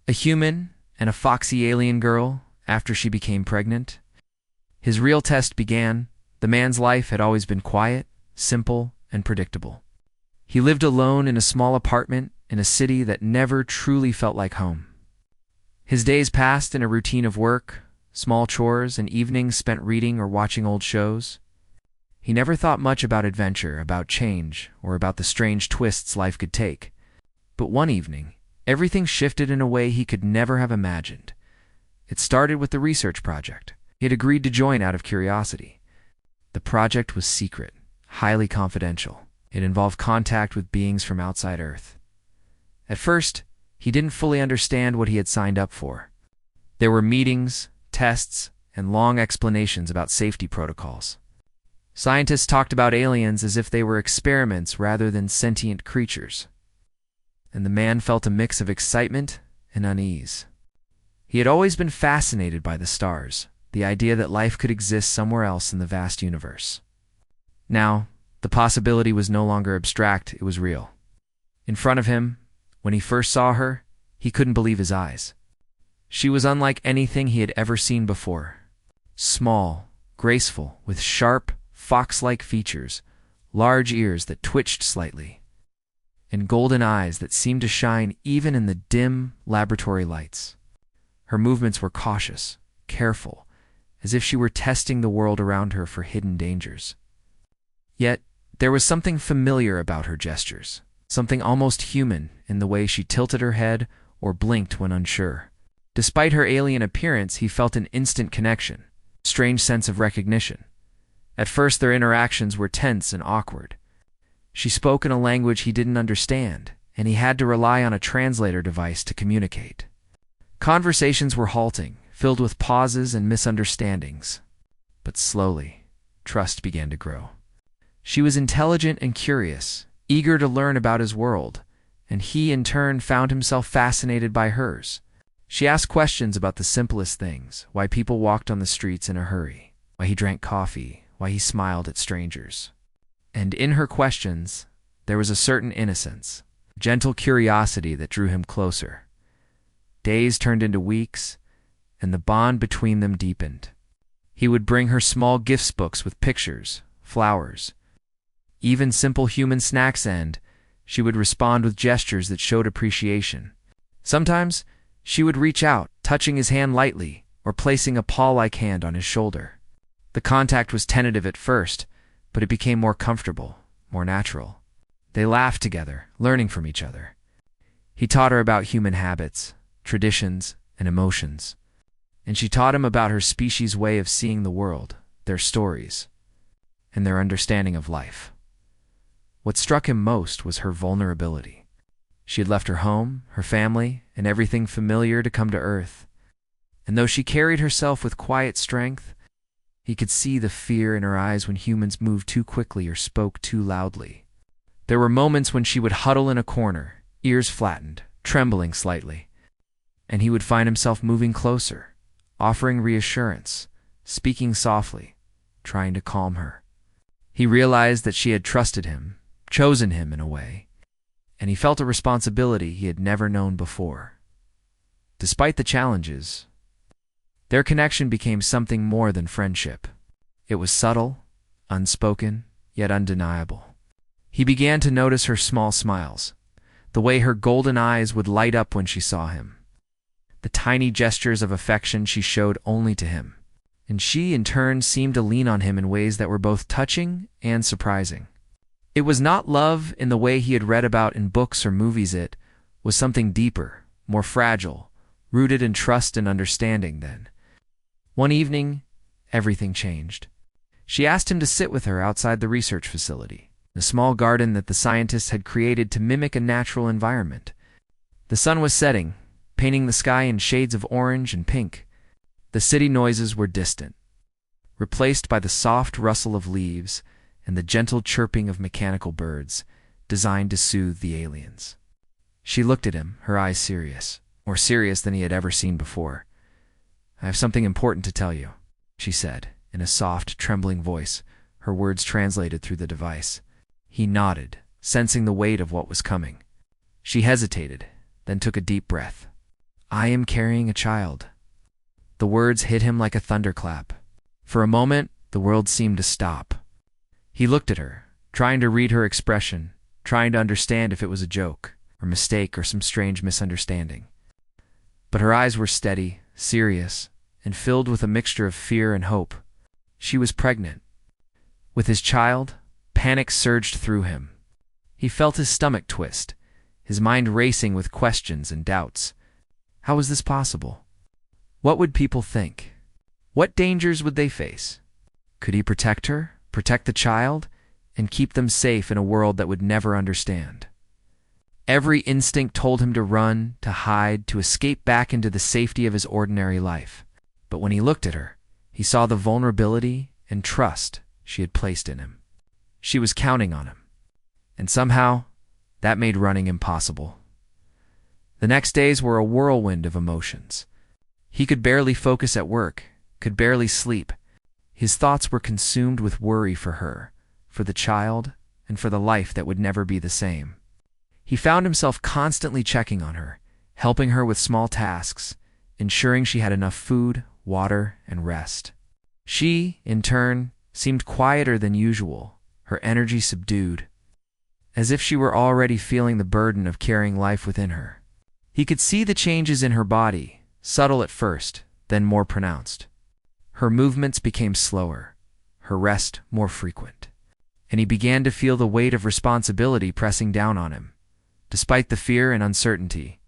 a human and a foxy alien girl after she became pregnant. His real test began. The man's life had always been quiet, simple, and predictable. He lived alone in a small apartment in a city that never truly felt like home. His days passed in a routine of work, small chores, and evenings spent reading or watching old shows. He never thought much about adventure, about change, or about the strange twists life could take. But one evening, everything shifted in a way he could never have imagined. It started with the research project. He had agreed to join out of curiosity. The project was secret, highly confidential. It involved contact with beings from outside Earth. At first, he didn't fully understand what he had signed up for. There were meetings, tests, and long explanations about safety protocols. Scientists talked about aliens as if they were experiments rather than sentient creatures. And the man felt a mix of excitement and unease. He had always been fascinated by the stars, the idea that life could exist somewhere else in the vast universe. Now, the possibility was no longer abstract, it was real. In front of him, when he first saw her, he couldn't believe his eyes. She was unlike anything he had ever seen before. Small, graceful, with sharp, fox-like features, large ears that twitched slightly, and golden eyes that seemed to shine even in the dim laboratory lights. Her movements were cautious, careful, as if she were testing the world around her for hidden dangers. Yet, there was something familiar about her gestures, something almost human in the way she tilted her head or blinked when unsure. Despite her alien appearance, he felt an instant connection, a strange sense of recognition. At first, their interactions were tense and awkward. She spoke in a language he didn't understand, and he had to rely on a translator device to communicate. Conversations were halting, filled with pauses and misunderstandings. But slowly, trust began to grow. She was intelligent and curious, eager to learn about his world, and he in turn found himself fascinated by hers. She asked questions about the simplest things: why people walked on the streets in a hurry, why he drank coffee, why he smiled at strangers. And in her questions, there was a certain innocence, gentle curiosity that drew him closer. Days turned into weeks, and the bond between them deepened. He would bring her small gifts books with pictures, flowers, even simple human snacks, and she would respond with gestures that showed appreciation. Sometimes, she would reach out, touching his hand lightly, or placing a paw-like hand on his shoulder. The contact was tentative at first, but it became more comfortable, more natural. They laughed together, learning from each other. He taught her about human habits, traditions, and emotions. And she taught him about her species' way of seeing the world, their stories, and their understanding of life. What struck him most was her vulnerability. She had left her home, her family, and everything familiar to come to Earth. And though she carried herself with quiet strength, he could see the fear in her eyes when humans moved too quickly or spoke too loudly. There were moments when she would huddle in a corner, ears flattened, trembling slightly, and he would find himself moving closer, offering reassurance, speaking softly, trying to calm her. He realized that she had trusted him, chosen him in a way, and he felt a responsibility he had never known before. Despite the challenges, their connection became something more than friendship. It was subtle, unspoken, yet undeniable. He began to notice her small smiles, the way her golden eyes would light up when she saw him, the tiny gestures of affection she showed only to him, and she in turn seemed to lean on him in ways that were both touching and surprising. It was not love in the way he had read about in books or movies. It was something deeper, more fragile, rooted in trust and understanding. Then, one evening, everything changed. She asked him to sit with her outside the research facility, the small garden that the scientists had created to mimic a natural environment. The sun was setting, painting the sky in shades of orange and pink. The city noises were distant, replaced by the soft rustle of leaves and the gentle chirping of mechanical birds, designed to soothe the aliens. She looked at him, her eyes serious, more serious than he had ever seen before. "I have something important to tell you," she said, in a soft, trembling voice, her words translated through the device. He nodded, sensing the weight of what was coming. She hesitated, then took a deep breath. I am carrying a child." The words hit him like a thunderclap. For a moment, the world seemed to stop. He looked at her, trying to read her expression, trying to understand if it was a joke, or mistake, or some strange misunderstanding. But her eyes were steady, serious, and filled with a mixture of fear and hope. She was pregnant. With his child, panic surged through him. He felt his stomach twist, his mind racing with questions and doubts. How was this possible? What would people think? What dangers would they face? Could he protect her, protect the child, and keep them safe in a world that would never understand? Every instinct told him to run, to hide, to escape back into the safety of his ordinary life. But when he looked at her, he saw the vulnerability and trust she had placed in him. She was counting on him. And somehow, that made running impossible. The next days were a whirlwind of emotions. He could barely focus at work, could barely sleep. His thoughts were consumed with worry for her, for the child, and for the life that would never be the same. He found himself constantly checking on her, helping her with small tasks, ensuring she had enough food, water, and rest. She, in turn, seemed quieter than usual, her energy subdued, as if she were already feeling the burden of carrying life within her. He could see the changes in her body, subtle at first, then more pronounced. Her movements became slower, her rest more frequent, and he began to feel the weight of responsibility pressing down on him. Despite the fear and uncertainty,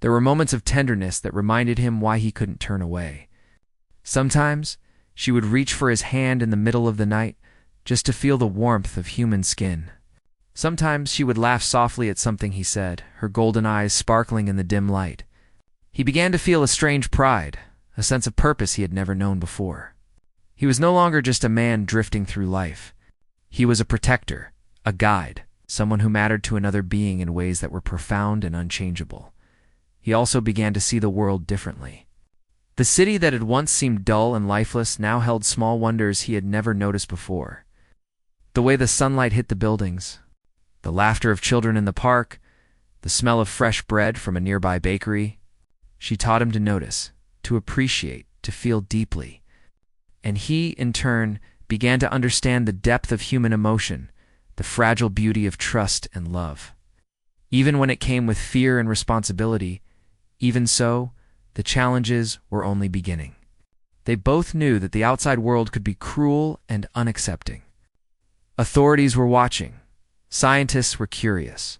there were moments of tenderness that reminded him why he couldn't turn away. Sometimes, she would reach for his hand in the middle of the night just to feel the warmth of human skin. Sometimes she would laugh softly at something he said, her golden eyes sparkling in the dim light. He began to feel a strange pride, a sense of purpose he had never known before. He was no longer just a man drifting through life. He was a protector, a guide, someone who mattered to another being in ways that were profound and unchangeable. He also began to see the world differently. The city that had once seemed dull and lifeless now held small wonders he had never noticed before. The way the sunlight hit the buildings, the laughter of children in the park, the smell of fresh bread from a nearby bakery. She taught him to notice, to appreciate, to feel deeply. And he, in turn, began to understand the depth of human emotion, the fragile beauty of trust and love. Even when it came with fear and responsibility, even so, the challenges were only beginning. They both knew that the outside world could be cruel and unaccepting. Authorities were watching, scientists were curious,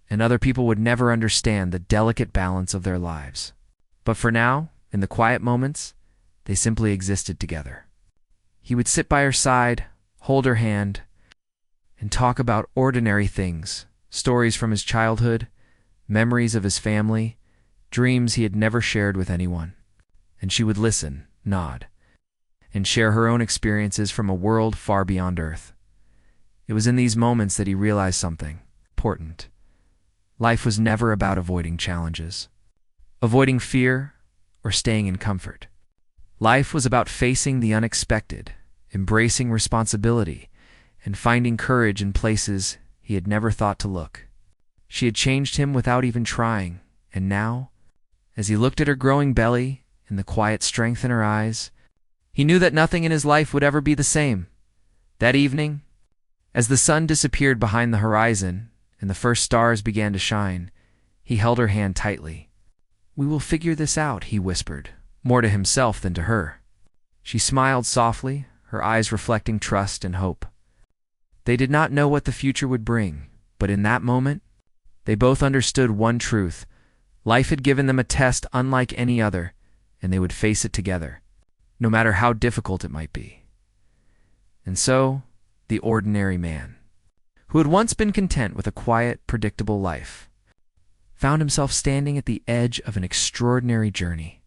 and other people would never understand the delicate balance of their lives. But for now, in the quiet moments, they simply existed together. He would sit by her side, hold her hand, and talk about ordinary things, stories from his childhood, memories of his family, dreams he had never shared with anyone. And she would listen, nod, and share her own experiences from a world far beyond Earth. It was in these moments that he realized something important. Life was never about avoiding challenges, avoiding fear, or staying in comfort. Life was about facing the unexpected, embracing responsibility, and finding courage in places he had never thought to look. She had changed him without even trying, and now, as he looked at her growing belly and the quiet strength in her eyes, he knew that nothing in his life would ever be the same. That evening, as the sun disappeared behind the horizon and the first stars began to shine, he held her hand tightly. "We will figure this out," he whispered, more to himself than to her. She smiled softly, her eyes reflecting trust and hope. They did not know what the future would bring, but in that moment, they both understood one truth. Life had given them a test unlike any other, and they would face it together, no matter how difficult it might be. And so, the ordinary man, who had once been content with a quiet, predictable life, found himself standing at the edge of an extraordinary journey.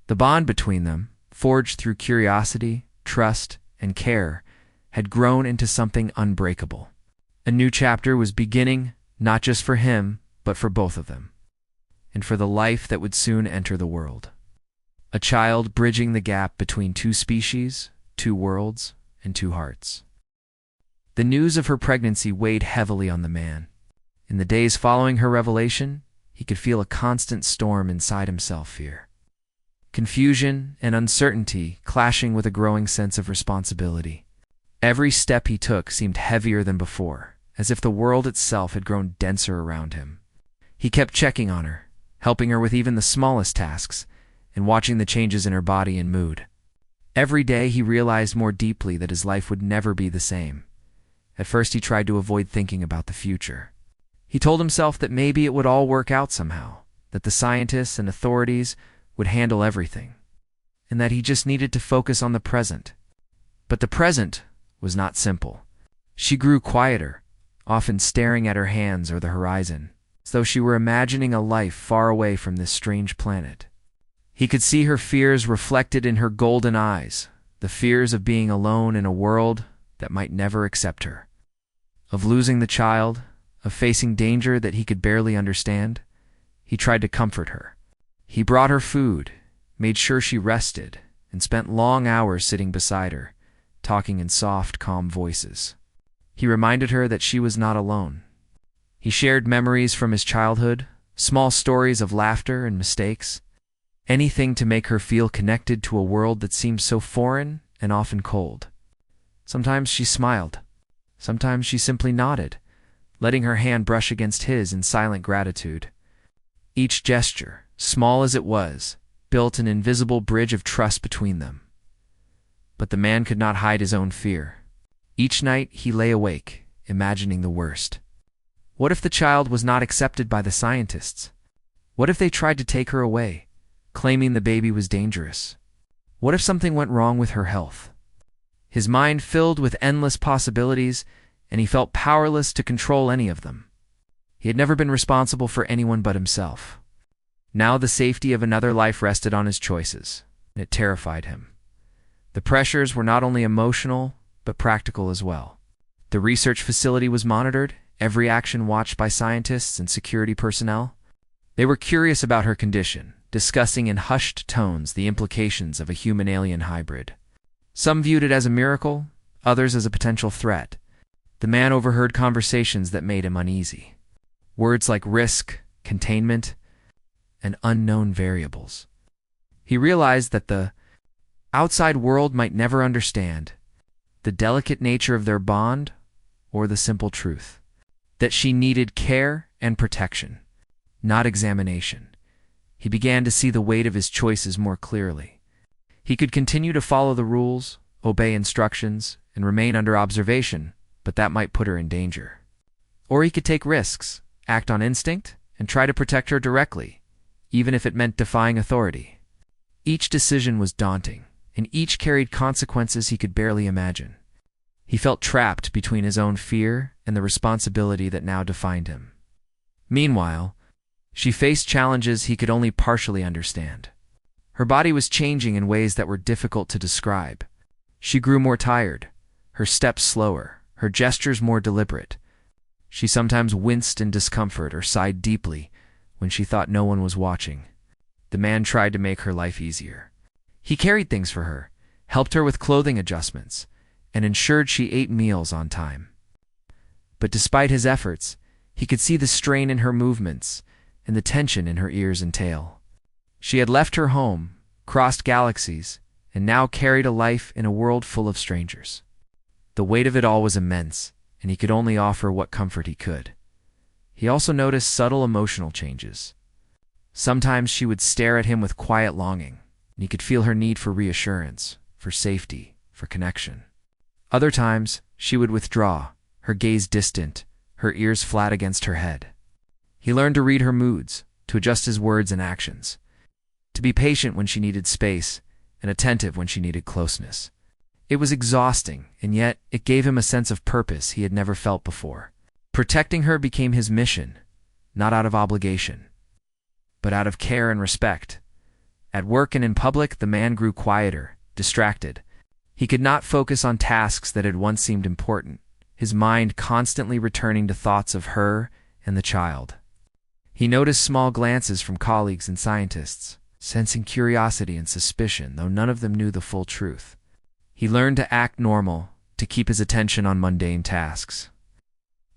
The bond between them, forged through curiosity, trust, and care, had grown into something unbreakable. A new chapter was beginning, not just for him, but for both of them, and for the life that would soon enter the world. A child bridging the gap between two species, two worlds, and two hearts. The news of her pregnancy weighed heavily on the man. In the days following her revelation, he could feel a constant storm inside himself: fear, confusion, and uncertainty clashing with a growing sense of responsibility. Every step he took seemed heavier than before, as if the world itself had grown denser around him. He kept checking on her, helping her with even the smallest tasks, and watching the changes in her body and mood. Every day he realized more deeply that his life would never be the same. At first he tried to avoid thinking about the future. He told himself that maybe it would all work out somehow, that the scientists and authorities would handle everything, and that he just needed to focus on the present. But the present was not simple. She grew quieter, often staring at her hands or the horizon, as though she were imagining a life far away from this strange planet. He could see her fears reflected in her golden eyes, the fears of being alone in a world that might never accept her, of losing the child, of facing danger that he could barely understand. He tried to comfort her. He brought her food, made sure she rested, and spent long hours sitting beside her, talking in soft, calm voices. He reminded her that she was not alone. He shared memories from his childhood, small stories of laughter and mistakes, anything to make her feel connected to a world that seemed so foreign and often cold. Sometimes she smiled. Sometimes she simply nodded, letting her hand brush against his in silent gratitude. Each gesture, small as it was, built an invisible bridge of trust between them. But the man could not hide his own fear. Each night he lay awake, imagining the worst. What if the child was not accepted by the scientists? What if they tried to take her away, claiming the baby was dangerous? What if something went wrong with her health? His mind filled with endless possibilities, and he felt powerless to control any of them. He had never been responsible for anyone but himself. Now the safety of another life rested on his choices, and it terrified him. The pressures were not only emotional, but practical as well. The research facility was monitored, every action watched by scientists and security personnel. They were curious about her condition, discussing in hushed tones the implications of a human-alien hybrid. Some viewed it as a miracle, others as a potential threat. The man overheard conversations that made him uneasy. Words like risk, containment, and unknown variables. He realized that the outside world might never understand the delicate nature of their bond or the simple truth that she needed care and protection, not examination. He began to see the weight of his choices more clearly. He could continue to follow the rules, obey instructions, and remain under observation, but that might put her in danger. Or he could take risks, act on instinct, and try to protect her directly, even if it meant defying authority. Each decision was daunting, and each carried consequences he could barely imagine. He felt trapped between his own fear and the responsibility that now defined him. Meanwhile, she faced challenges he could only partially understand. Her body was changing in ways that were difficult to describe. She grew more tired, her steps slower, her gestures more deliberate. She sometimes winced in discomfort or sighed deeply when she thought no one was watching. The man tried to make her life easier. He carried things for her, helped her with clothing adjustments, and ensured she ate meals on time. But despite his efforts, he could see the strain in her movements and the tension in her ears and tail. She had left her home, crossed galaxies, and now carried a life in a world full of strangers. The weight of it all was immense, and he could only offer what comfort he could. He also noticed subtle emotional changes. Sometimes she would stare at him with quiet longing, and he could feel her need for reassurance, for safety, for connection. Other times, she would withdraw, her gaze distant, her ears flat against her head. He learned to read her moods, to adjust his words and actions, to be patient when she needed space, and attentive when she needed closeness. It was exhausting, and yet it gave him a sense of purpose he had never felt before. Protecting her became his mission, not out of obligation, but out of care and respect. At work and in public, the man grew quieter, distracted. He could not focus on tasks that had once seemed important, his mind constantly returning to thoughts of her and the child. He noticed small glances from colleagues and scientists, sensing curiosity and suspicion, though none of them knew the full truth. He learned to act normal, to keep his attention on mundane tasks.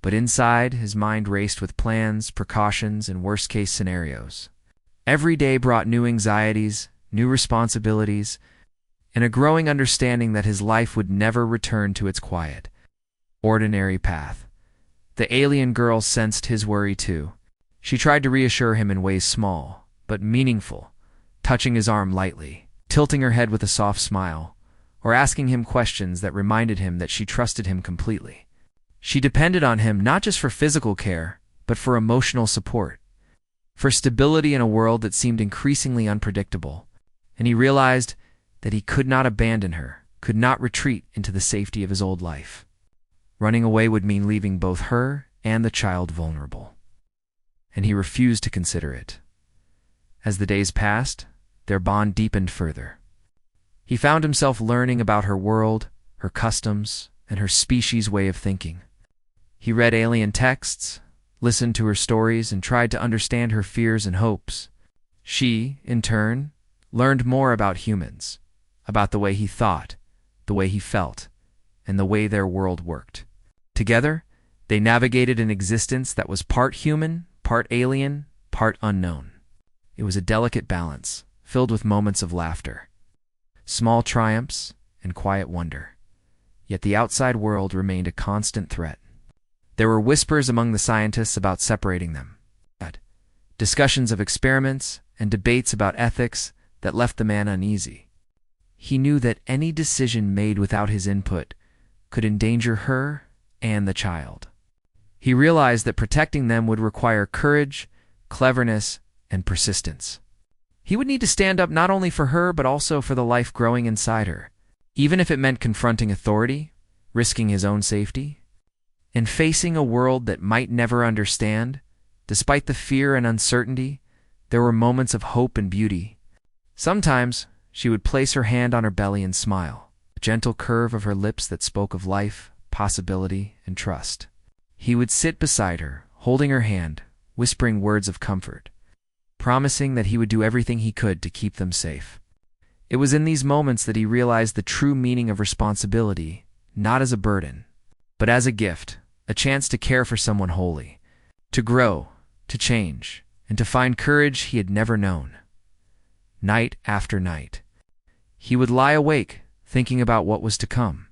but inside his mind raced with plans, precautions, and worst-case scenarios. Every day brought new anxieties, new responsibilities, and a growing understanding that his life would never return to its quiet, ordinary path. The alien girl sensed his worry too. She tried to reassure him in ways small, but meaningful, touching his arm lightly, tilting her head with a soft smile, or asking him questions that reminded him that she trusted him completely. She depended on him not just for physical care, but for emotional support, for stability in a world that seemed increasingly unpredictable, and he realized that he could not abandon her, could not retreat into the safety of his old life. Running away would mean leaving both her and the child vulnerable, and he refused to consider it. As the days passed, their bond deepened further. He found himself learning about her world, her customs, and her species' way of thinking. He read alien texts, listened to her stories, and tried to understand her fears and hopes. She, in turn, learned more about humans, about the way he thought, the way he felt, and the way their world worked. Together, they navigated an existence that was part human, part alien, part unknown. It was a delicate balance, filled with moments of laughter, small triumphs, and quiet wonder. Yet the outside world remained a constant threat. There were whispers among the scientists about separating them, discussions of experiments, and debates about ethics that left the man uneasy. He knew that any decision made without his input could endanger her and the child. He realized that protecting them would require courage, cleverness, and persistence. He would need to stand up not only for her but also for the life growing inside her, even if it meant confronting authority, risking his own safety, and facing a world that might never understand. Despite the fear and uncertainty, there were moments of hope and beauty. Sometimes she would place her hand on her belly and smile, a gentle curve of her lips that spoke of life, possibility, and trust. He would sit beside her, holding her hand, whispering words of comfort, promising that he would do everything he could to keep them safe. It was in these moments that he realized the true meaning of responsibility, not as a burden, but as a gift, a chance to care for someone wholly, to grow, to change, and to find courage he had never known. Night after night, he would lie awake, thinking about what was to come.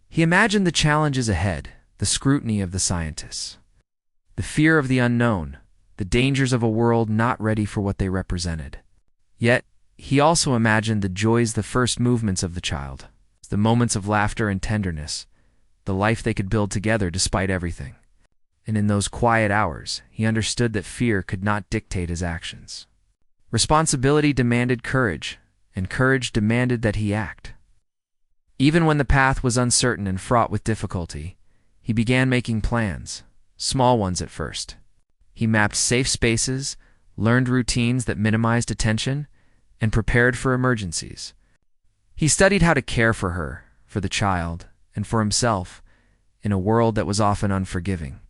He imagined the challenges ahead, the scrutiny of the scientists, the fear of the unknown, the dangers of a world not ready for what they represented. Yet, he also imagined the joys, the first movements of the child, the moments of laughter and tenderness, the life they could build together despite everything. And in those quiet hours, he understood that fear could not dictate his actions. Responsibility demanded courage, and courage demanded that he act. Even when the path was uncertain and fraught with difficulty, he began making plans, small ones at first. He mapped safe spaces, learned routines that minimized attention, and prepared for emergencies. He studied how to care for her, for the child, and for himself, in a world that was often unforgiving.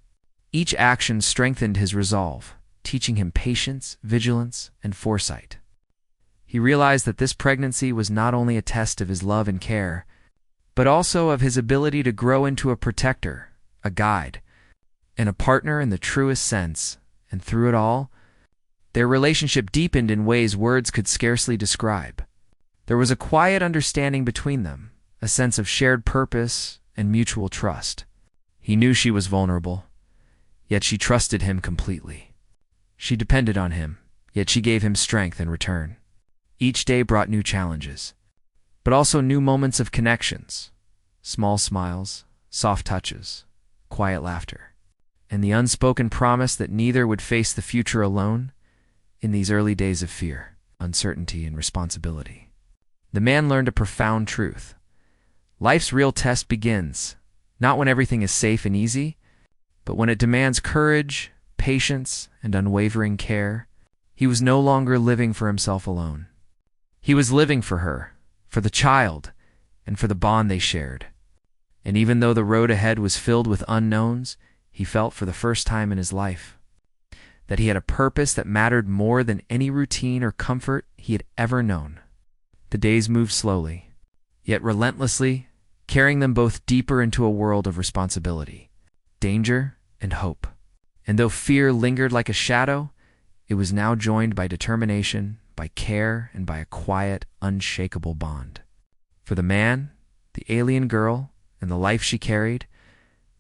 Each action strengthened his resolve, teaching him patience, vigilance, and foresight. He realized that this pregnancy was not only a test of his love and care, but also of his ability to grow into a protector, a guide, and a partner in the truest sense. And through it all, their relationship deepened in ways words could scarcely describe. There was a quiet understanding between them, a sense of shared purpose and mutual trust. He knew she was vulnerable, yet she trusted him completely. She depended on him, yet she gave him strength in return. Each day brought new challenges, but also new moments of connections, small smiles, soft touches, quiet laughter, and the unspoken promise that neither would face the future alone in these early days of fear, uncertainty, and responsibility. The man learned a profound truth. Life's real test begins, not when everything is safe and easy, but when it demands courage, patience, and unwavering care. He was no longer living for himself alone. He was living for her, for the child, and for the bond they shared. And even though the road ahead was filled with unknowns, he felt for the first time in his life that he had a purpose that mattered more than any routine or comfort he had ever known. The days moved slowly, yet relentlessly, carrying them both deeper into a world of responsibility, danger, and hope. And though fear lingered like a shadow, it was now joined by determination, by care, and by a quiet, unshakable bond. For the man, the alien girl, and the life she carried,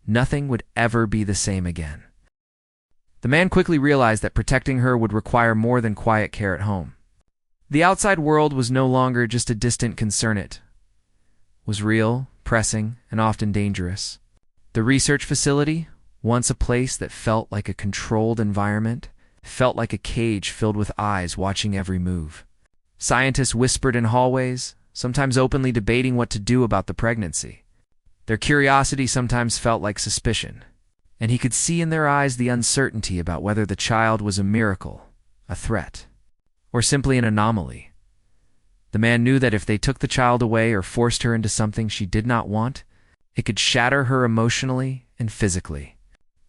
nothing would ever be the same again. The man quickly realized that protecting her would require more than quiet care at home. The outside world was no longer just a distant concern. It was real, pressing, and often dangerous. The research facility, once a place that felt like a controlled environment, felt like a cage filled with eyes watching every move. Scientists whispered in hallways, sometimes openly debating what to do about the pregnancy. Their curiosity sometimes felt like suspicion, and he could see in their eyes the uncertainty about whether the child was a miracle, a threat, or simply an anomaly. The man knew that if they took the child away or forced her into something she did not want, it could shatter her emotionally and physically.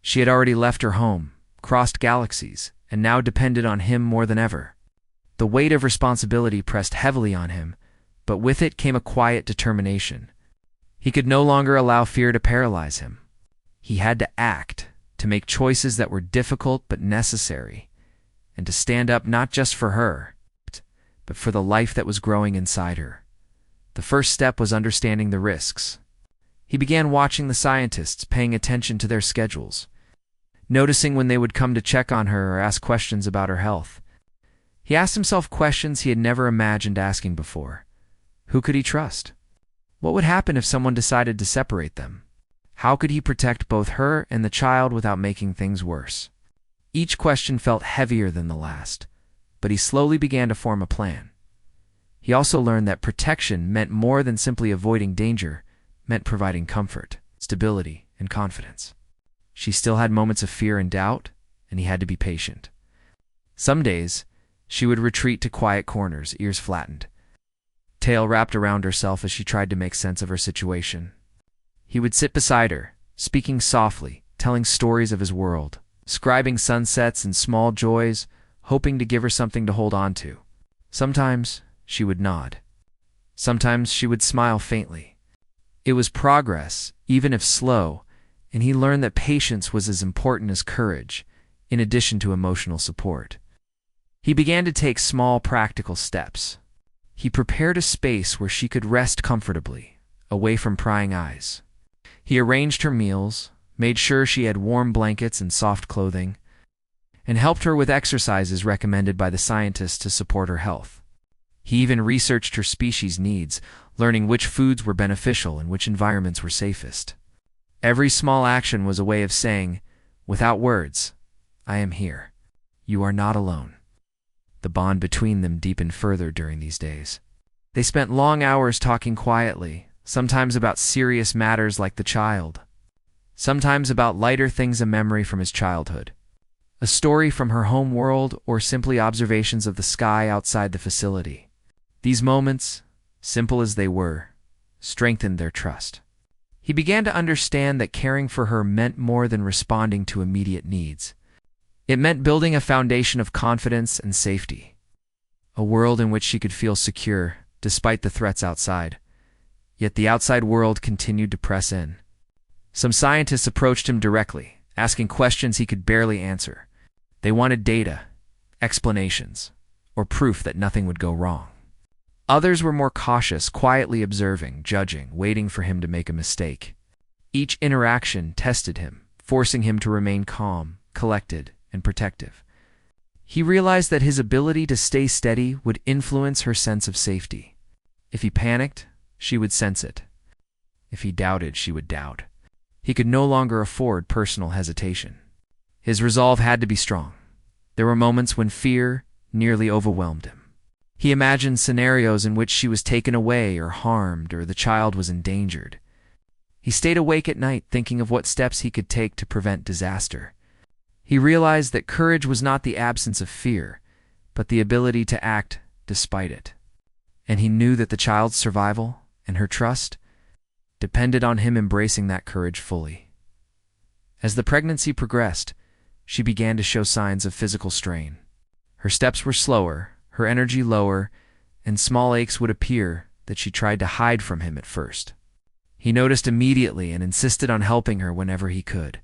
She had already left her home, crossed galaxies, and now depended on him more than ever. The weight of responsibility pressed heavily on him, but with it came a quiet determination. He could no longer allow fear to paralyze him. He had to act, to make choices that were difficult but necessary, and to stand up not just for her, but for the life that was growing inside her. The first step was understanding the risks. He began watching the scientists, paying attention to their schedules, noticing when they would come to check on her or ask questions about her health. He asked himself questions he had never imagined asking before. Who could he trust? What would happen if someone decided to separate them? How could he protect both her and the child without making things worse? Each question felt heavier than the last, but he slowly began to form a plan. He also learned that protection meant more than simply avoiding danger, meant providing comfort, stability, and confidence. She still had moments of fear and doubt, and he had to be patient. Some days, she would retreat to quiet corners, ears flattened, tail wrapped around herself as she tried to make sense of her situation. He would sit beside her, speaking softly, telling stories of his world, scribing sunsets and small joys, hoping to give her something to hold on to. Sometimes she would nod. Sometimes she would smile faintly. It was progress, even if slow, and he learned that patience was as important as courage, in addition to emotional support. He began to take small, practical steps. He prepared a space where she could rest comfortably, away from prying eyes. He arranged her meals, made sure she had warm blankets and soft clothing, and helped her with exercises recommended by the scientists to support her health. He even researched her species' needs, learning which foods were beneficial and which environments were safest. Every small action was a way of saying, without words, I am here. You are not alone. The bond between them deepened further during these days. They spent long hours talking quietly, sometimes about serious matters like the child, sometimes about lighter things, a memory from his childhood, a story from her home world, or simply observations of the sky outside the facility. These moments, simple as they were, strengthened their trust. He began to understand that caring for her meant more than responding to immediate needs. It meant building a foundation of confidence and safety, a world in which she could feel secure despite the threats outside. Yet the outside world continued to press in. Some scientists approached him directly, asking questions he could barely answer. They wanted data, explanations, or proof that nothing would go wrong. Others were more cautious, quietly observing, judging, waiting for him to make a mistake. Each interaction tested him, forcing him to remain calm, collected, and protective. He realized that his ability to stay steady would influence her sense of safety. If he panicked, she would sense it. If he doubted, she would doubt. He could no longer afford personal hesitation. His resolve had to be strong. There were moments when fear nearly overwhelmed him. He imagined scenarios in which she was taken away or harmed, or the child was endangered. He stayed awake at night thinking of what steps he could take to prevent disaster. He realized that courage was not the absence of fear, but the ability to act despite it. And he knew that the child's survival and her trust depended on him embracing that courage fully. As the pregnancy progressed, she began to show signs of physical strain. Her steps were slower, her energy lower, and small aches would appear that she tried to hide from him at first. He noticed immediately and insisted on helping her whenever he could.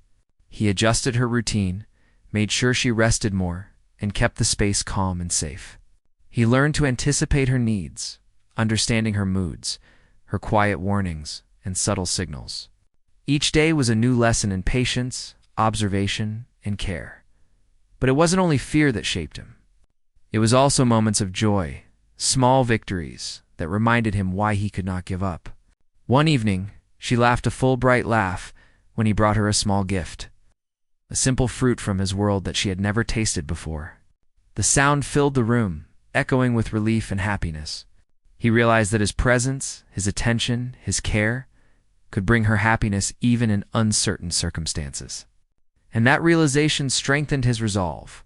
He adjusted her routine, made sure she rested more, and kept the space calm and safe. He learned to anticipate her needs, understanding her moods, her quiet warnings, and subtle signals. Each day was a new lesson in patience, observation, and care. But it wasn't only fear that shaped him. It was also moments of joy, small victories that reminded him why he could not give up. One evening, she laughed a full, bright laugh when he brought her a small gift, a simple fruit from his world that she had never tasted before. The sound filled the room, echoing with relief and happiness. He realized that his presence, his attention, his care could bring her happiness even in uncertain circumstances. And that realization strengthened his resolve.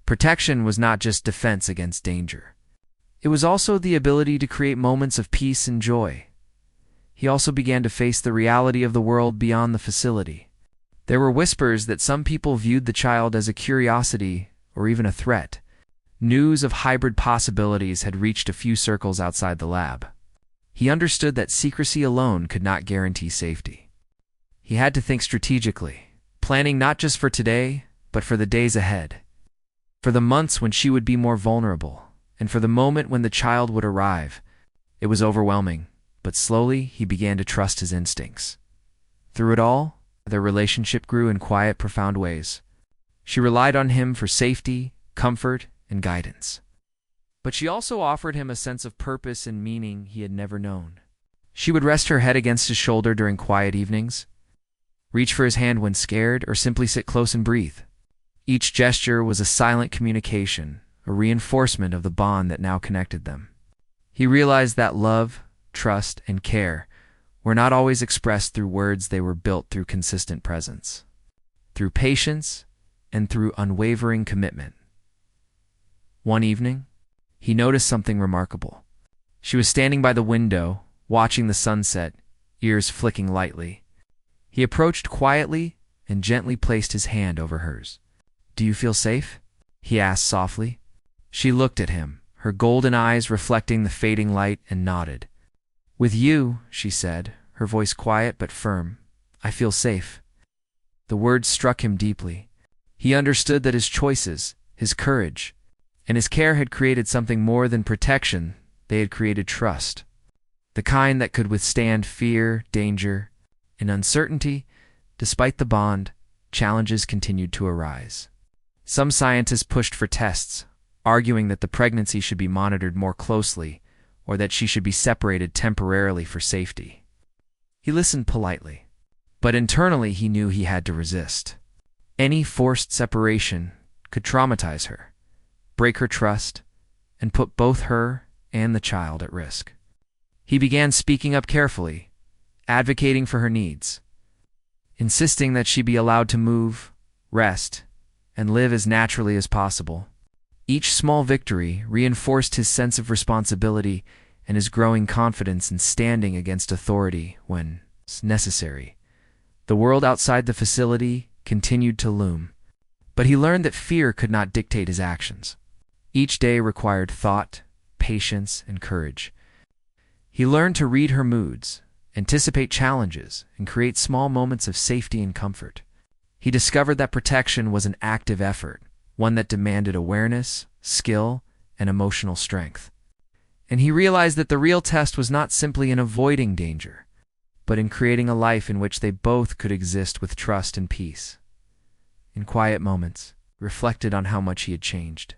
Protection was not just defense against danger. It was also the ability to create moments of peace and joy. He also began to face the reality of the world beyond the facility. There were whispers that some people viewed the child as a curiosity or even a threat. News of hybrid possibilities had reached a few circles outside the lab. He understood that secrecy alone could not guarantee safety. He had to think strategically, planning not just for today, but for the days ahead, for the months when she would be more vulnerable, and for the moment when the child would arrive. It was overwhelming, but slowly he began to trust his instincts. Through it all, their relationship grew in quiet, profound ways. She relied on him for safety, comfort, and guidance. But she also offered him a sense of purpose and meaning he had never known. She would rest her head against his shoulder during quiet evenings, reach for his hand when scared, or simply sit close and breathe. Each gesture was a silent communication, a reinforcement of the bond that now connected them. He realized that love, trust, and care were not always expressed through words. They were built through consistent presence, through patience, and through unwavering commitment. One evening, he noticed something remarkable. She was standing by the window, watching the sunset, ears flicking lightly. He approached quietly and gently placed his hand over hers. "Do you feel safe?" he asked softly. She looked at him, her golden eyes reflecting the fading light, and nodded. "With you," she said, her voice quiet but firm, "I feel safe." The words struck him deeply. He understood that his choices, his courage, and his care had created something more than protection. They had created trust, the kind that could withstand fear, danger, and uncertainty. Despite the bond, challenges continued to arise. Some scientists pushed for tests, arguing that the pregnancy should be monitored more closely or that she should be separated temporarily for safety. He listened politely, but internally he knew he had to resist. Any forced separation could traumatize her, break her trust, and put both her and the child at risk. He began speaking up carefully, advocating for her needs, insisting that she be allowed to move, rest, and live as naturally as possible. Each small victory reinforced his sense of responsibility and his growing confidence in standing against authority when necessary. The world outside the facility continued to loom, but he learned that fear could not dictate his actions. Each day required thought, patience, and courage. He learned to read her moods, anticipate challenges, and create small moments of safety and comfort. He discovered that protection was an active effort, one that demanded awareness, skill, and emotional strength. And he realized that the real test was not simply in avoiding danger, but in creating a life in which they both could exist with trust and peace. In quiet moments, he reflected on how much he had changed.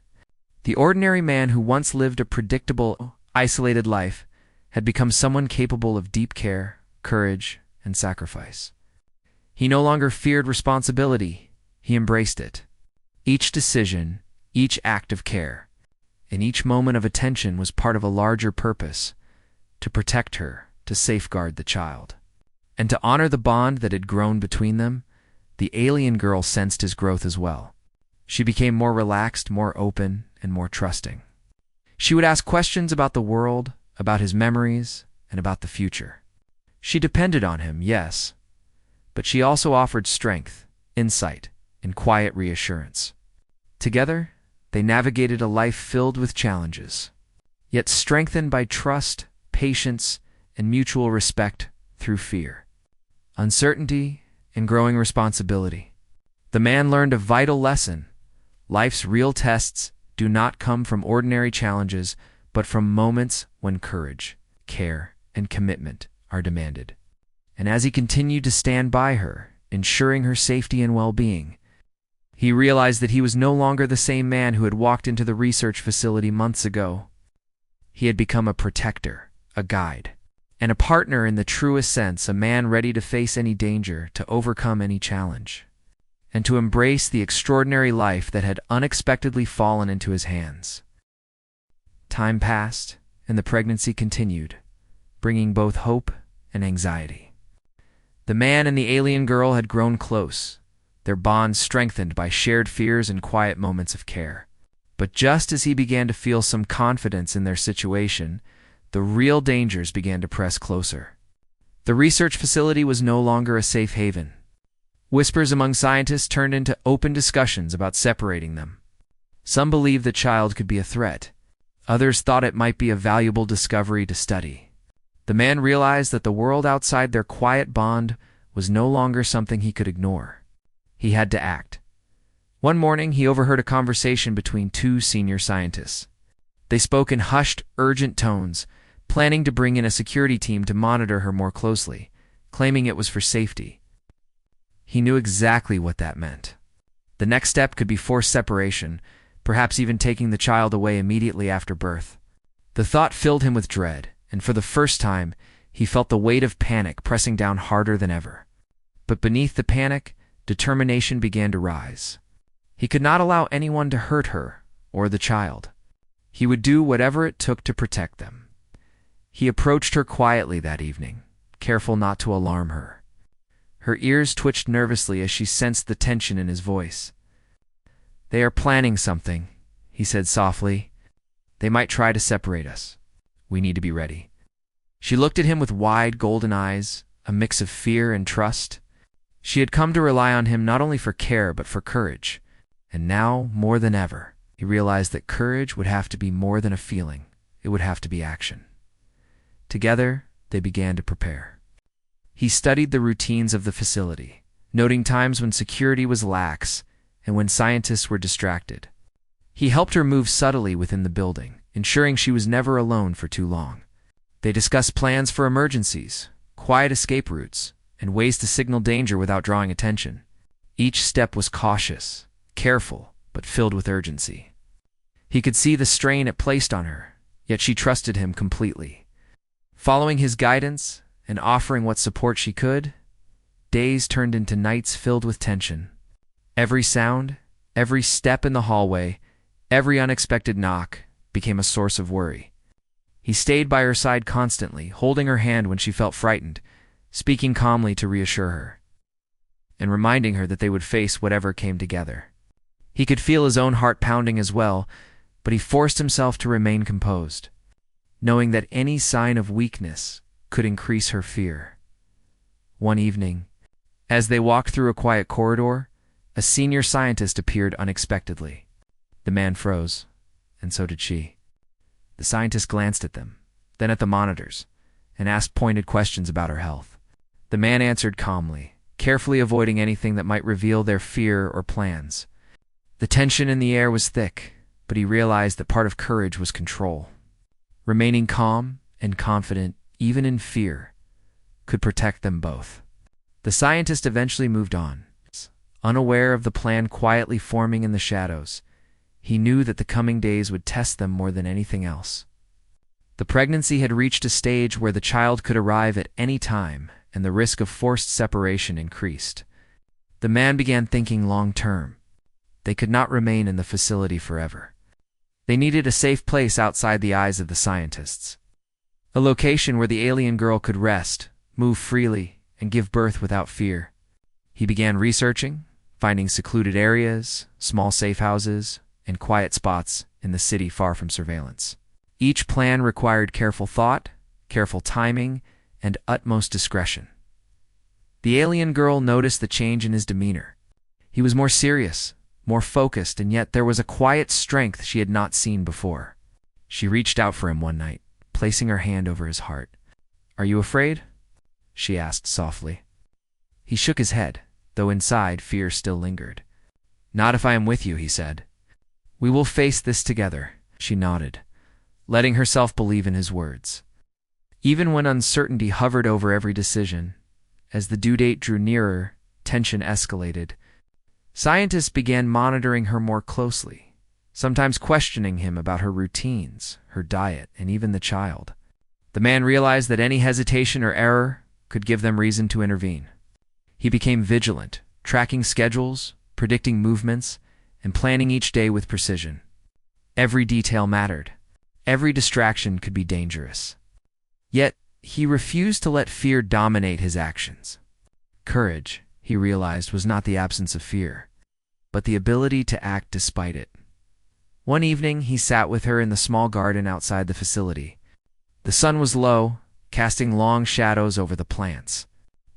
The ordinary man who once lived a predictable, isolated life had become someone capable of deep care, courage, and sacrifice. He no longer feared responsibility, he embraced it. Each decision, each act of care, and each moment of attention was part of a larger purpose: to protect her, to safeguard the child. And to honor the bond that had grown between them, the alien girl sensed his growth as well. She became more relaxed, more open, and more trusting. She would ask questions about the world, about his memories, and about the future. She depended on him, yes, but she also offered strength, insight, and quiet reassurance. Together, they navigated a life filled with challenges, yet strengthened by trust, patience, and mutual respect through fear, uncertainty, and growing responsibility. The man learned a vital lesson. Life's real tests do not come from ordinary challenges, but from moments when courage, care, and commitment are demanded. And as he continued to stand by her, ensuring her safety and well-being, he realized that he was no longer the same man who had walked into the research facility months ago. He had become a protector, a guide, and a partner in the truest sense, a man ready to face any danger, to overcome any challenge, and to embrace the extraordinary life that had unexpectedly fallen into his hands. Time passed, and the pregnancy continued, bringing both hope and anxiety. The man and the alien girl had grown close, their bonds strengthened by shared fears and quiet moments of care. But just as he began to feel some confidence in their situation, the real dangers began to press closer. The research facility was no longer a safe haven. Whispers among scientists turned into open discussions about separating them. Some believed the child could be a threat. Others thought it might be a valuable discovery to study. The man realized that the world outside their quiet bond was no longer something he could ignore. He had to act. One morning, he overheard a conversation between two senior scientists. They spoke in hushed, urgent tones, planning to bring in a security team to monitor her more closely, claiming it was for safety. He knew exactly what that meant. The next step could be forced separation, perhaps even taking the child away immediately after birth. The thought filled him with dread, and for the first time, he felt the weight of panic pressing down harder than ever. But beneath the panic, determination began to rise. He could not allow anyone to hurt her or the child. He would do whatever it took to protect them. He approached her quietly that evening, careful not to alarm her. Her ears twitched nervously as she sensed the tension in his voice. "They are planning something," he said softly. "They might try to separate us. We need to be ready." She looked at him with wide, golden eyes, a mix of fear and trust. She had come to rely on him not only for care but for courage. And now, more than ever, he realized that courage would have to be more than a feeling. It would have to be action. Together, they began to prepare. He studied the routines of the facility, noting times when security was lax and when scientists were distracted. He helped her move subtly within the building, ensuring she was never alone for too long. They discussed plans for emergencies, quiet escape routes, and ways to signal danger without drawing attention. Each step was cautious, careful, but filled with urgency. He could see the strain it placed on her, yet she trusted him completely. Following his guidance and offering what support she could, days turned into nights filled with tension. Every sound, every step in the hallway, every unexpected knock became a source of worry. He stayed by her side constantly, holding her hand when she felt frightened, speaking calmly to reassure her, and reminding her that they would face whatever came together. He could feel his own heart pounding as well, but he forced himself to remain composed, knowing that any sign of weakness could increase her fear. One evening, as they walked through a quiet corridor, a senior scientist appeared unexpectedly. The man froze, and so did she. The scientist glanced at them, then at the monitors, and asked pointed questions about her health. The man answered calmly, carefully avoiding anything that might reveal their fear or plans. The tension in the air was thick, but he realized that part of courage was control. Remaining calm and confident, even in fear, could protect them both. The scientist eventually moved on, unaware of the plan quietly forming in the shadows. He knew that the coming days would test them more than anything else. The pregnancy had reached a stage where the child could arrive at any time, and the risk of forced separation increased. The man began thinking long-term. They could not remain in the facility forever. They needed a safe place outside the eyes of the scientists. A location where the alien girl could rest, move freely, and give birth without fear. He began researching, finding secluded areas, small safe houses, and quiet spots in the city far from surveillance. Each plan required careful thought, careful timing, and utmost discretion. The alien girl noticed the change in his demeanor. He was more serious, more focused, and yet there was a quiet strength she had not seen before. She reached out for him one night, placing her hand over his heart. "Are you afraid?" she asked softly. He shook his head, though inside fear still lingered. "Not if I am with you," he said. "We will face this together," she nodded, letting herself believe in his words. Even when uncertainty hovered over every decision, as the due date drew nearer, tension escalated. Scientists began monitoring her more closely, sometimes questioning him about her routines, her diet, and even the child. The man realized that any hesitation or error could give them reason to intervene. He became vigilant, tracking schedules, predicting movements, and planning each day with precision. Every detail mattered. Every distraction could be dangerous. Yet, he refused to let fear dominate his actions. Courage, he realized, was not the absence of fear, but the ability to act despite it. One evening, he sat with her in the small garden outside the facility. The sun was low, casting long shadows over the plants.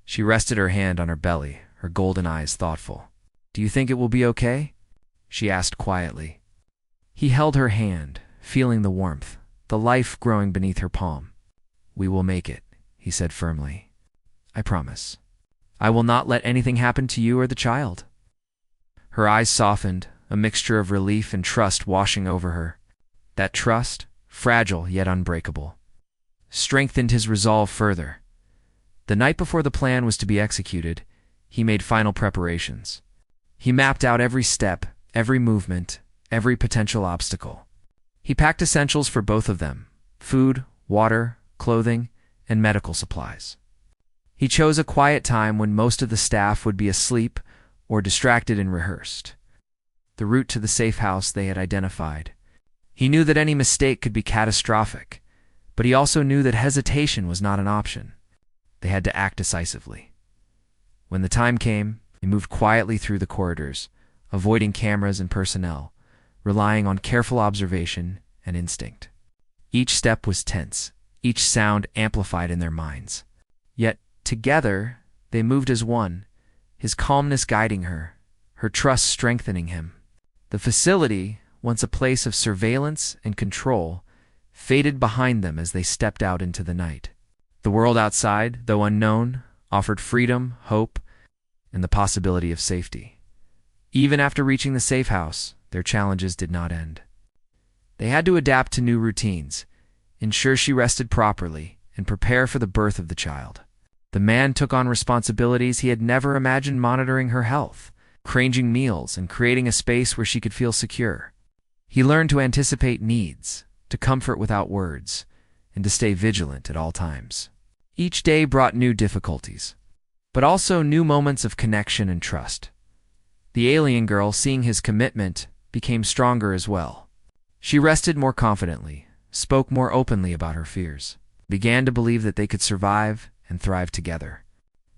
She rested her hand on her belly, her golden eyes thoughtful. "Do you think it will be okay?" she asked quietly. He held her hand, feeling the warmth, the life growing beneath her palm. "We will make it," he said firmly. "I promise. I will not let anything happen to you or the child." Her eyes softened, a mixture of relief and trust washing over her. That trust, fragile yet unbreakable, strengthened his resolve further. The night before the plan was to be executed, he made final preparations. He mapped out every step, every movement, every potential obstacle. He packed essentials for both of them: food, water, clothing, and medical supplies. He chose a quiet time when most of the staff would be asleep or distracted and rehearsed. The route to the safe house they had identified. He knew that any mistake could be catastrophic, but he also knew that hesitation was not an option. They had to act decisively. When the time came, he moved quietly through the corridors, avoiding cameras and personnel, relying on careful observation and instinct. Each step was tense, each sound amplified in their minds. Yet, together, they moved as one, his calmness guiding her, her trust strengthening him. The facility, once a place of surveillance and control, faded behind them as they stepped out into the night. The world outside, though unknown, offered freedom, hope, and the possibility of safety. Even after reaching the safe house, their challenges did not end. They had to adapt to new routines, ensure she rested properly, and prepare for the birth of the child. The man took on responsibilities he had never imagined: monitoring her health, arranging meals, and creating a space where she could feel secure. He learned to anticipate needs, to comfort without words, and to stay vigilant at all times. Each day brought new difficulties, but also new moments of connection and trust. The alien girl, seeing his commitment, became stronger as well. She rested more confidently, spoke more openly about her fears, began to believe that they could survive and thrive together.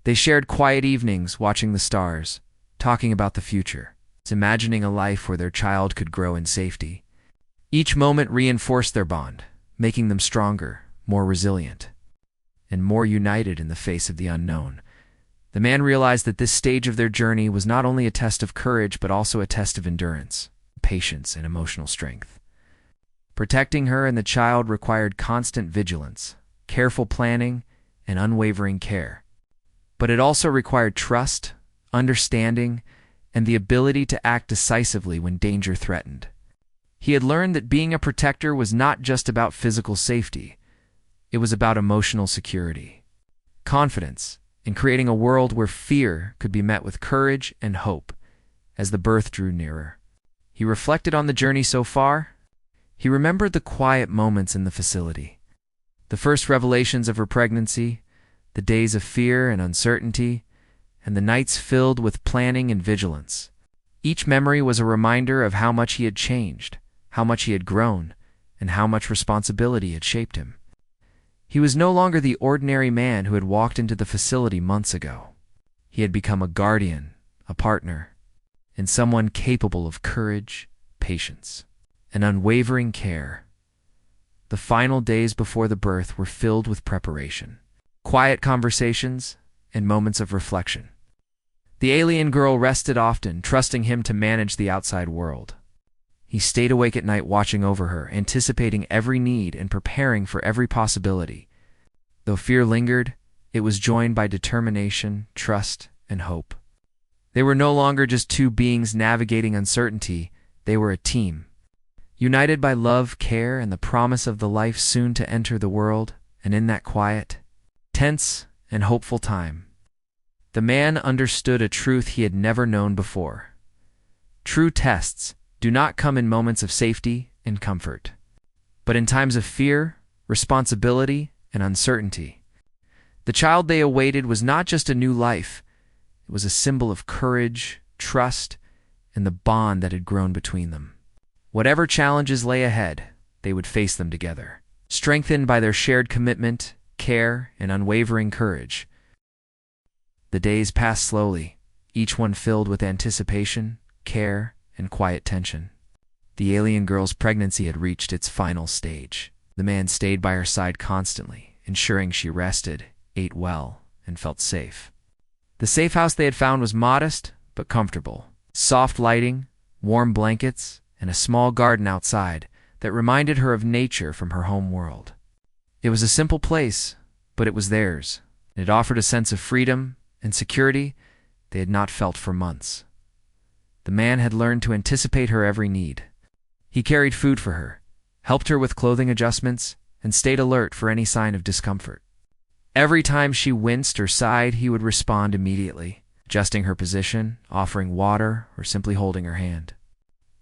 They shared quiet evenings watching the stars, talking about the future, imagining a life where their child could grow in safety. Each moment reinforced their bond, making them stronger, more resilient, and more united in the face of the unknown. The man realized that this stage of their journey was not only a test of courage, but also a test of endurance, patience, and emotional strength. Protecting her and the child required constant vigilance, careful planning, and unwavering care. But it also required trust, understanding, and the ability to act decisively when danger threatened. He had learned that being a protector was not just about physical safety. It was about emotional security, confidence, and creating a world where fear could be met with courage and hope as the birth drew nearer. He reflected on the journey so far. He remembered the quiet moments in the facility, the first revelations of her pregnancy, the days of fear and uncertainty, and the nights filled with planning and vigilance. Each memory was a reminder of how much he had changed, how much he had grown, and how much responsibility had shaped him. He was no longer the ordinary man who had walked into the facility months ago. He had become a guardian, a partner, and someone capable of courage, patience, and unwavering care. The final days before the birth were filled with preparation, quiet conversations, and moments of reflection. The alien girl rested often, trusting him to manage the outside world. He stayed awake at night watching over her, anticipating every need and preparing for every possibility. Though fear lingered, it was joined by determination, trust, and hope. They were no longer just two beings navigating uncertainty, they were a team. United by love, care, and the promise of the life soon to enter the world, and in that quiet, tense, and hopeful time, the man understood a truth he had never known before. True tests do not come in moments of safety and comfort, but in times of fear, responsibility, and uncertainty. The child they awaited was not just a new life, it was a symbol of courage, trust, and the bond that had grown between them. Whatever challenges lay ahead, they would face them together, strengthened by their shared commitment, care, and unwavering courage. The days passed slowly, each one filled with anticipation, care, and quiet tension. The alien girl's pregnancy had reached its final stage. The man stayed by her side constantly, ensuring she rested, ate well, and felt safe. The safe house they had found was modest but comfortable. Soft lighting, warm blankets, and a small garden outside that reminded her of nature from her home world. It was a simple place, but it was theirs. It offered a sense of freedom and security they had not felt for months. The man had learned to anticipate her every need. He carried food for her, helped her with clothing adjustments, and stayed alert for any sign of discomfort. Every time she winced or sighed, he would respond immediately, adjusting her position, offering water, or simply holding her hand.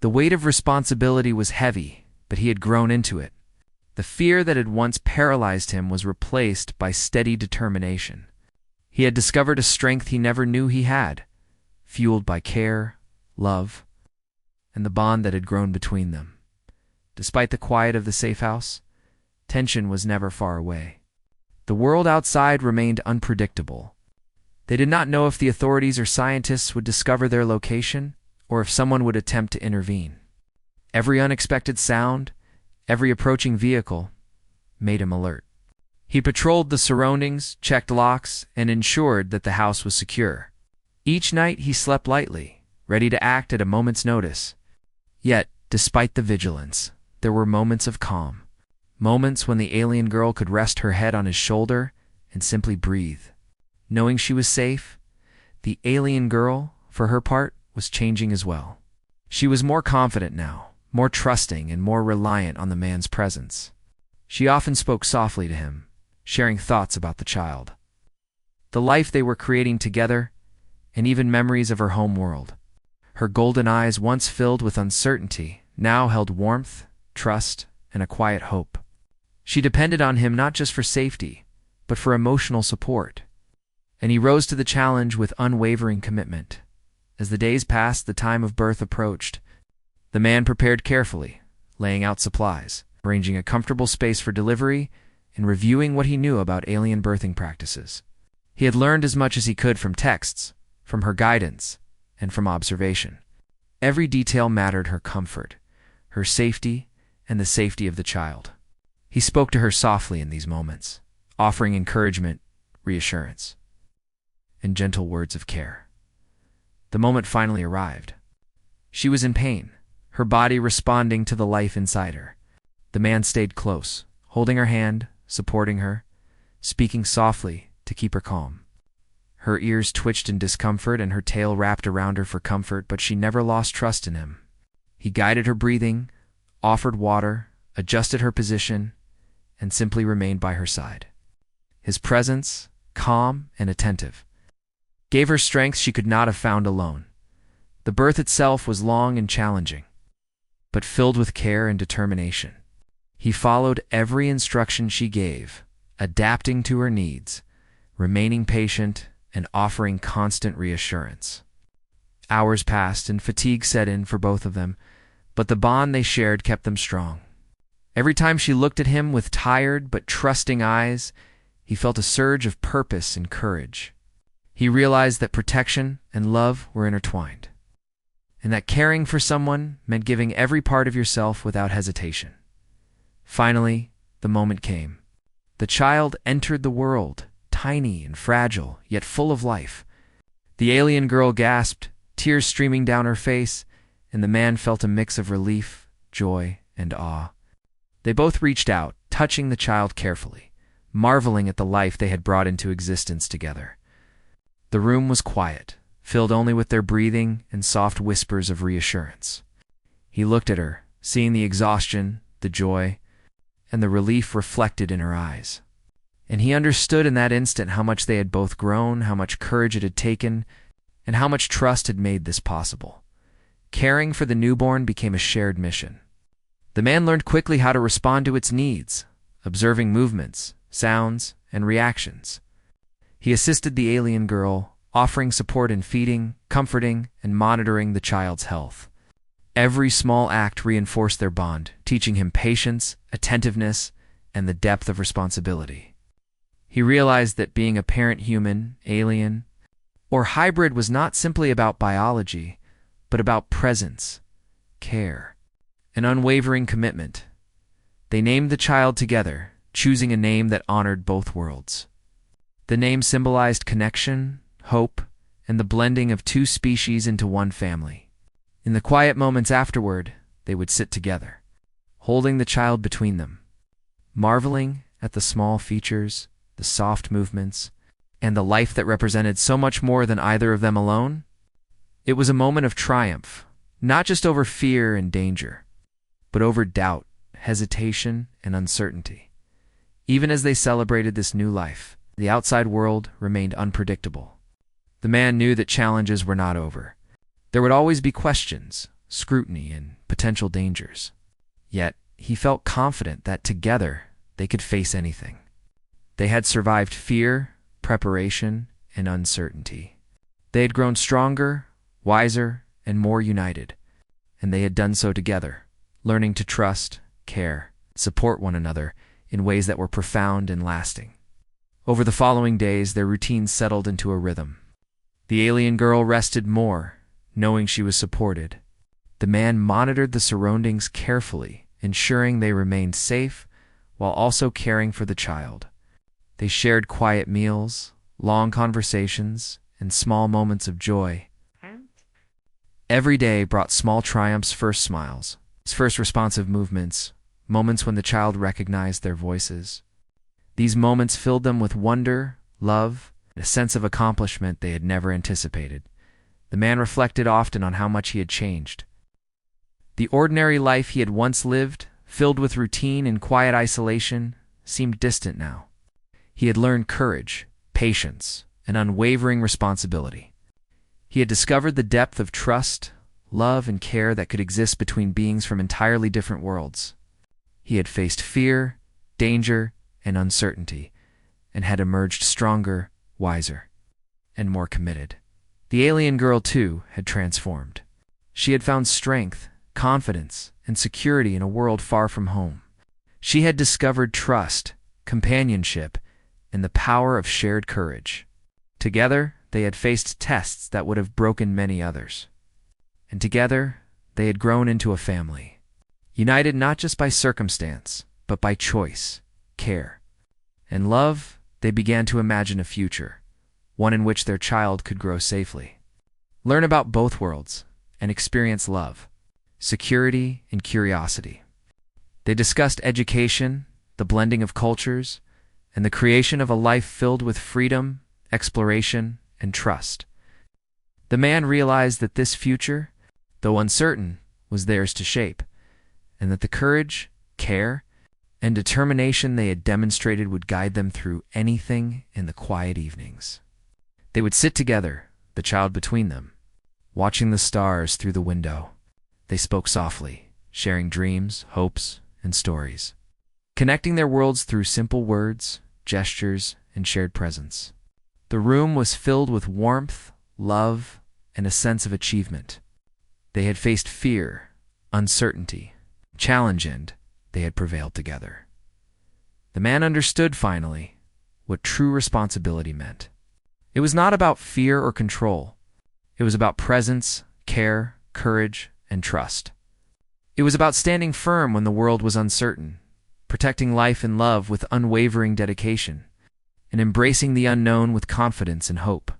The weight of responsibility was heavy, but he had grown into it. The fear that had once paralyzed him was replaced by steady determination. He had discovered a strength he never knew he had, fueled by care, love, and the bond that had grown between them. Despite the quiet of the safe house, tension was never far away. The world outside remained unpredictable. They did not know if the authorities or scientists would discover their location, or if someone would attempt to intervene. Every unexpected sound, every approaching vehicle, made him alert. He patrolled the surroundings, checked locks, and ensured that the house was secure. Each night he slept lightly, ready to act at a moment's notice. Yet, despite the vigilance, there were moments of calm. Moments when the alien girl could rest her head on his shoulder and simply breathe. Knowing she was safe, the alien girl, for her part, was changing as well. She was more confident now, more trusting and more reliant on the man's presence. She often spoke softly to him, sharing thoughts about the child, the life they were creating together, and even memories of her home world. Her golden eyes, once filled with uncertainty, now held warmth, trust, and a quiet hope. She depended on him not just for safety, but for emotional support. And he rose to the challenge with unwavering commitment. As the days passed, the time of birth approached. The man prepared carefully, laying out supplies, arranging a comfortable space for delivery, and reviewing what he knew about alien birthing practices. He had learned as much as he could from texts, from her guidance, and from observation. Every detail mattered: her comfort, her safety, and the safety of the child. He spoke to her softly in these moments, offering encouragement, reassurance, and gentle words of care. The moment finally arrived. She was in pain, her body responding to the life inside her. The man stayed close, holding her hand, supporting her, speaking softly to keep her calm. Her ears twitched in discomfort and her tail wrapped around her for comfort, but she never lost trust in him. He guided her breathing, offered water, adjusted her position, and simply remained by her side. His presence, calm and attentive, gave her strength she could not have found alone. The birth itself was long and challenging, but filled with care and determination. He followed every instruction she gave, adapting to her needs, remaining patient, and offering constant reassurance. Hours passed and fatigue set in for both of them, but the bond they shared kept them strong. Every time she looked at him with tired but trusting eyes, he felt a surge of purpose and courage. He realized that protection and love were intertwined, and that caring for someone meant giving every part of yourself without hesitation. Finally, the moment came. The child entered the world, tiny and fragile, yet full of life. The alien girl gasped, tears streaming down her face, and the man felt a mix of relief, joy, and awe. They both reached out, touching the child carefully, marveling at the life they had brought into existence together. The room was quiet, filled only with their breathing and soft whispers of reassurance. He looked at her, seeing the exhaustion, the joy, and the relief reflected in her eyes. And he understood in that instant how much they had both grown, how much courage it had taken, and how much trust had made this possible. Caring for the newborn became a shared mission. The man learned quickly how to respond to its needs, observing movements, sounds, and reactions. He assisted the alien girl, offering support in feeding, comforting, and monitoring the child's health. Every small act reinforced their bond, teaching him patience, attentiveness, and the depth of responsibility. He realized that being a parent human, alien, or hybrid was not simply about biology, but about presence, care, an unwavering commitment. They named the child together, choosing a name that honored both worlds. The name symbolized connection, hope, and the blending of two species into one family. In the quiet moments afterward, they would sit together, holding the child between them, marveling at the small features, the soft movements, and the life that represented so much more than either of them alone. It was a moment of triumph, not just over fear and danger, but over doubt, hesitation, and uncertainty. Even as they celebrated this new life, the outside world remained unpredictable. The man knew that challenges were not over. There would always be questions, scrutiny, and potential dangers. Yet, he felt confident that together they could face anything. They had survived fear, preparation, and uncertainty. They had grown stronger, wiser, and more united, and they had done so together, learning to trust, care, support one another in ways that were profound and lasting. Over the following days, their routines settled into a rhythm. The alien girl rested more, knowing she was supported. The man monitored the surroundings carefully, ensuring they remained safe while also caring for the child. They shared quiet meals, long conversations, and small moments of joy. Every day brought small triumphs, first smiles, first responsive movements, moments when the child recognized their voices. These moments filled them with wonder, love, and a sense of accomplishment they had never anticipated. The man reflected often on how much he had changed. The ordinary life he had once lived, filled with routine and quiet isolation, seemed distant now. He had learned courage, patience, and unwavering responsibility. He had discovered the depth of trust, love, and care that could exist between beings from entirely different worlds. He had faced fear, danger, and uncertainty, and had emerged stronger, wiser, and more committed. The alien girl, too, had transformed. She had found strength, confidence, and security in a world far from home. She had discovered trust, companionship, and the power of shared courage. Together, they had faced tests that would have broken many others. And together, they had grown into a family, united not just by circumstance, but by choice, care, and love. They began to imagine a future, one in which their child could grow safely, learn about both worlds, and experience love, security, and curiosity. They discussed education, the blending of cultures, and the creation of a life filled with freedom, exploration, and trust. The man realized that this future, though uncertain, was theirs to shape, and that the courage, care, and determination they had demonstrated would guide them through anything in the quiet evenings. They would sit together, the child between them, watching the stars through the window. They spoke softly, sharing dreams, hopes, and stories, connecting their worlds through simple words, gestures, and shared presence. The room was filled with warmth, love, and a sense of achievement. They had faced fear, uncertainty, challenge, and they had prevailed together. The man understood, finally, what true responsibility meant. It was not about fear or control. It was about presence, care, courage, and trust. It was about standing firm when the world was uncertain, protecting life and love with unwavering dedication, and embracing the unknown with confidence and hope.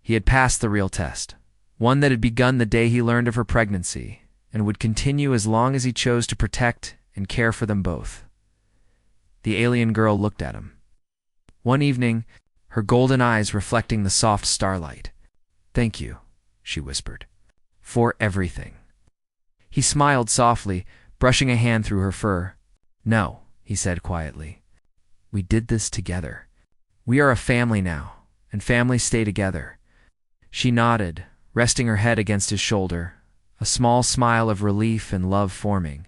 He had passed the real test, one that had begun the day he learned of her pregnancy, and would continue as long as he chose to protect and care for them both. The alien girl looked at him. One evening, her golden eyes reflecting the soft starlight. "Thank you," she whispered. For everything. He smiled softly, brushing a hand through her fur. No, he said quietly. We did this together. We are a family now, and families stay together. She nodded, resting her head against his shoulder, a small smile of relief and love forming.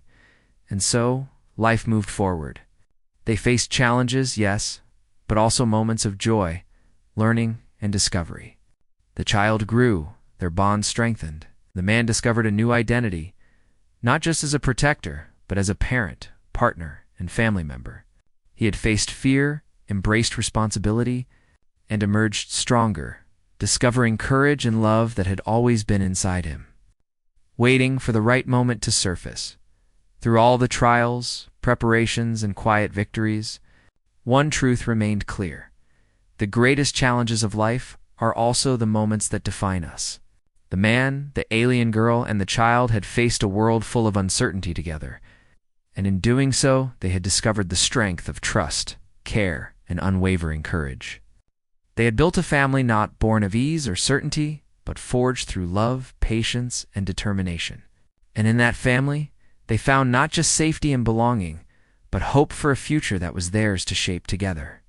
And so, life moved forward. They faced challenges, yes, but also moments of joy, learning, and discovery. The child grew, their bond strengthened. The man discovered a new identity, not just as a protector, but as a parent, partner, and family member. He had faced fear, embraced responsibility, and emerged stronger, discovering courage and love that had always been inside him. Waiting for the right moment to surface. Through all the trials, preparations, and quiet victories, one truth remained clear. The greatest challenges of life are also the moments that define us. The man, the alien girl, and the child had faced a world full of uncertainty together, and in doing so, they had discovered the strength of trust, care, and unwavering courage. They had built a family not born of ease or certainty, but forged through love, patience, and determination. And in that family, they found not just safety and belonging, but hope for a future that was theirs to shape together.